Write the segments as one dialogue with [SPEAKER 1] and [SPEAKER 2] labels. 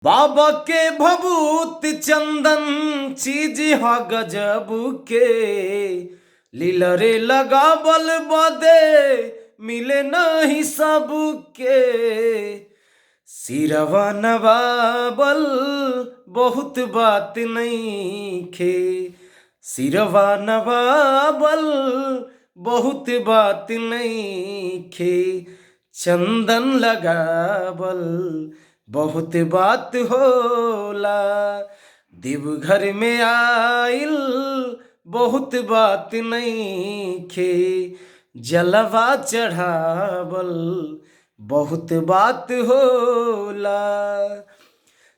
[SPEAKER 1] बाबा के भभूत चंदन चीज हा गजब के, लीलरे लगावल बदे मिले नहीं सबके। सिरवा नवावल बहुत बात नहीं खे, सिरवा नवावल बहुत बात नहीं खे। चंदन लगावल बहुत बात होला, देवघर में आइल बहुत बात नहीं खे। जलवा चढ़ावल बहुत बात होला,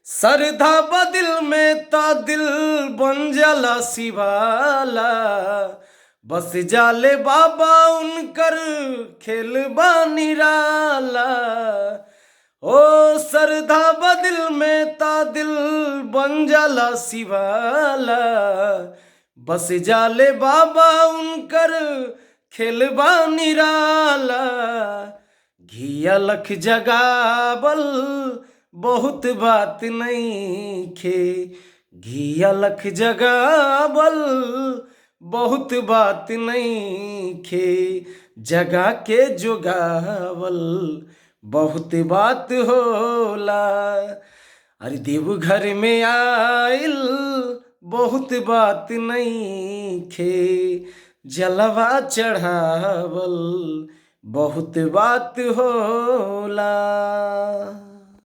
[SPEAKER 1] श्रद्धा बदिल में ता दिल बन जाला शिवाला। बस जाले बाबा उनकर खेलबा निराला। ओ श्रद्धा बदिल में ता दिल बन जाला शिवाला। बस जाले बाबा उनकर खेलबा निराला। घिया लख जगावल बहुत बात नहीं खे, घिया लख जगावल बहुत बात नहीं खे। जगा के जोगावल बहुत बात होला, अरे देवघर में आइल बहुत बात नहीं खे। जलवा चढ़ावल बहुत बात होला।